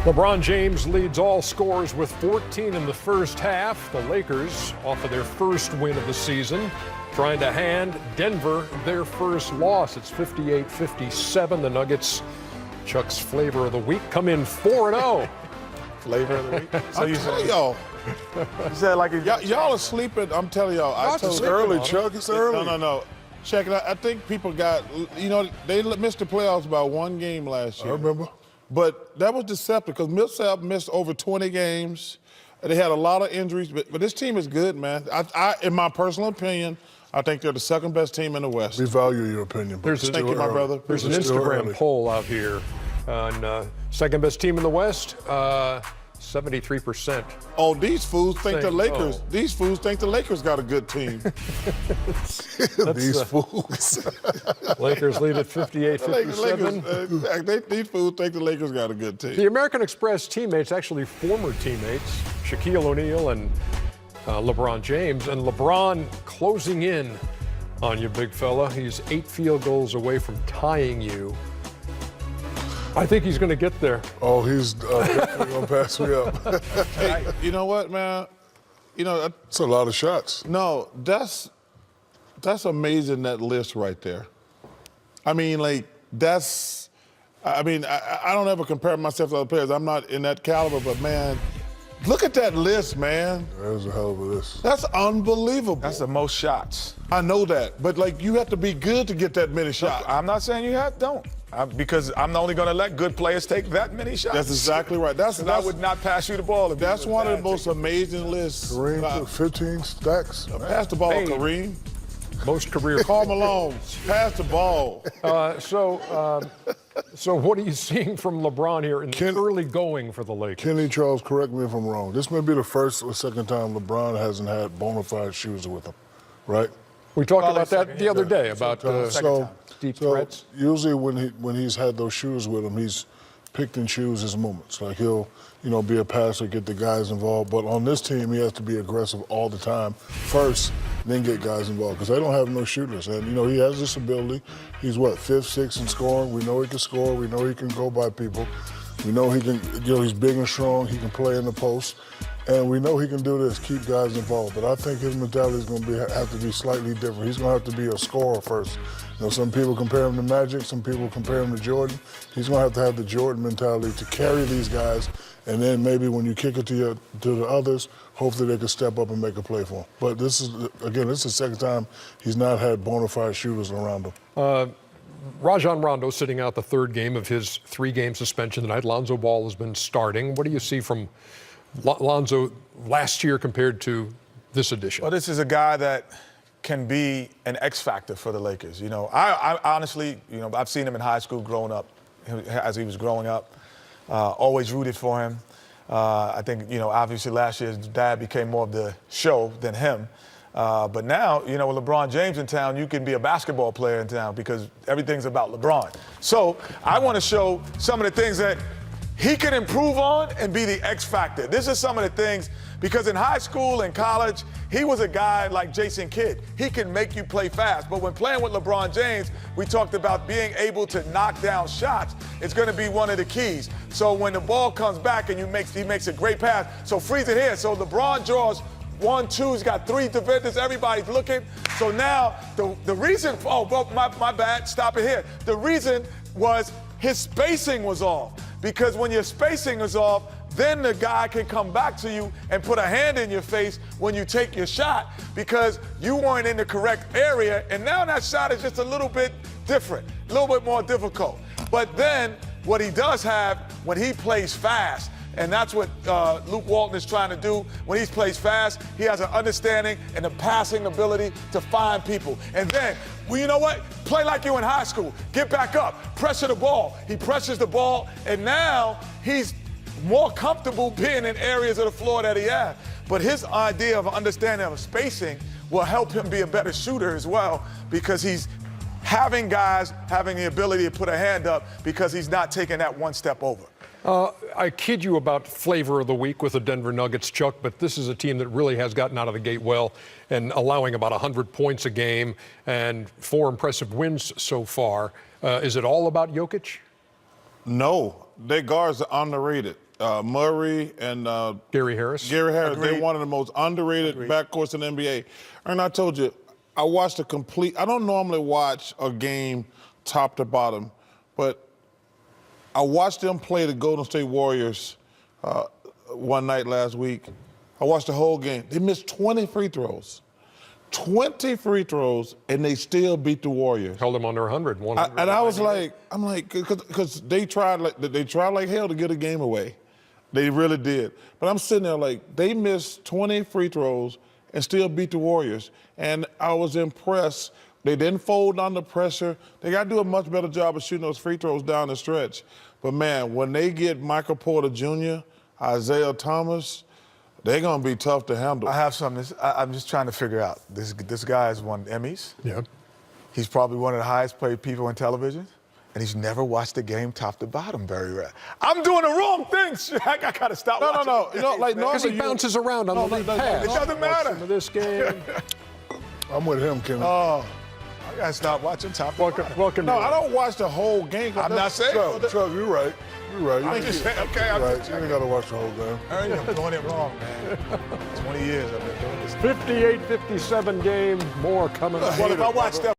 LeBron James leads all scorers with 14 in the first half. The Lakers, off of their first win of the season, trying to hand Denver their first loss. It's 58-57. The Nuggets, Chuck's flavor of the week, come in 4-0. Flavor of the week? So you said, y'all. You said like Y'all are sleeping. I'm telling y'all. It's early, Chuck. It's early. No. Check it out. I think people got, they missed the playoffs by one game last year. I remember. But that was deceptive because Millsap missed over 20 games. They had a lot of injuries, but this team is good, man. I, in my personal opinion, I think they're the second best team in the West. We value your opinion. Thank you, my brother. There's an Instagram poll out here on second best team in the West. 73%. Oh, these fools think the Lakers. oh. These fools think the Lakers got a good team. These fools. Lakers lead at 58-57. These fools think the Lakers got a good team. The American Express teammates, actually former teammates, Shaquille O'Neal and LeBron James, and LeBron closing in on you, big fella. He's 8 field goals away from tying you. I think he's going to get there. Oh, he's definitely going to pass me up. Hey, you know what, man? It's a lot of shots. No, that's amazing, that list right there. I mean, I don't ever compare myself to other players. I'm not in that caliber, but, man, look at that list, man. There's a hell of a list. That's unbelievable. That's the most shots. I know that, but, you have to be good to get that many shots. I'm not saying you don't. Because I'm only going to let good players take that many shots. That's exactly right. I would not pass you the ball. That's one of the most amazing lists. Kareem took 15 stacks. Pass the ball, Hey. Kareem. Most career. Karl Malone, pass the ball. So what are you seeing from LeBron here in the early going for the Lakers? Kenny Charles, correct me if I'm wrong. This may be the first or second time LeBron hasn't had bona fide shooters with him, right? We talked about that the other day, about deep threats. Usually when he's had those shooters with him, he's picked and choose his moments. Like he'll, be a passer, get the guys involved. But on this team, he has to be aggressive all the time first, then get guys involved because they don't have no shooters. And, he has this ability. He's, 5th, 6th in scoring. We know he can score. We know he can go by people. We know he can, he's big and strong. He can play in the post. And we know he can do this, keep guys involved. But I think his mentality is going to have to be slightly different. He's going to have to be a scorer first. Some people compare him to Magic, some people compare him to Jordan. He's going to have the Jordan mentality to carry these guys, and then maybe when you kick it to the others, hopefully they can step up and make a play for him. But this is the second time he's not had bona fide shooters around him. Rajon Rondo sitting out the third game of his 3-game suspension tonight. Lonzo Ball has been starting. What do you see from Lonzo last year compared to this edition? Well, this is a guy that can be an X factor for the Lakers. I honestly, I've seen him in high school growing up, as he was growing up. Always rooted for him. I think, obviously last year his dad became more of the show than him. But now, with LeBron James in town, you can be a basketball player in town because everything's about LeBron. So I want to show some of the things that he can improve on and be the X factor. This is some of the things, because in high school and college, he was a guy like Jason Kidd. He can make you play fast. But when playing with LeBron James, we talked about being able to knock down shots. It's going to be one of the keys. So when the ball comes back and he makes a great pass, so freeze it here. So LeBron draws 1, 2, he's got 3 defenders, everybody's looking. So now the reason, my bad, stop it here. The reason was his spacing was off. Because when your spacing is off, then the guy can come back to you and put a hand in your face when you take your shot because you weren't in the correct area, and now that shot is just a little bit different, a little bit more difficult. But then what he does have when he plays fast, and that's what Luke Walton is trying to do. When he plays fast, he has an understanding and a passing ability to find people. And then, well, you know what? Play like you in high school. Get back up. Pressure the ball. He pressures the ball, and now he's more comfortable being in areas of the floor that he has. But his idea of understanding of spacing will help him be a better shooter as well because he's having guys having the ability to put a hand up because he's not taking that one step over. I kid you about flavor of the week with the Denver Nuggets, Chuck, but this is a team that really has gotten out of the gate well and allowing about 100 points a game and 4 impressive wins so far. Is it all about Jokic? No, their guards are underrated. Murray and Gary Harris. they're Agreed. one of the most underrated backcourts in the NBA. And I told you, I watched I don't normally watch a game top to bottom, but I watched them play the Golden State Warriors one night last week. I watched the whole game. They missed 20 free throws. 20 free throws, and they still beat the Warriors. Held them under 100. 100 And I was like, because they tried like hell to get a game away. They really did. But I'm sitting there like, they missed 20 free throws and still beat the Warriors. And I was impressed. They didn't fold under pressure. They got to do a much better job of shooting those free throws down the stretch. But man, when they get Michael Porter Jr., Isaiah Thomas, they're going to be tough to handle. I have something. I'm just trying to figure out. This guy has won Emmys. Yeah. He's probably one of the highest paid people on television, and he's never watched a game top to bottom. Very rare. I'm doing the wrong thing, Shaq. I gotta stop. No. You know, like Because he normally bounces around on the lead pass. It doesn't matter. Some of this game. I'm with him, Kim. I gotta stop watching top to bottom. Welcome. No, I don't watch the whole game. I'm not saying. Chuck, you're right. You're right. I'm just saying. Okay, You're I'm right. just You checking. ain't got to watch the whole game. I'm doing it wrong, man. 20 years I've been doing this. 58-57 game. More coming up. Well, if I watch that.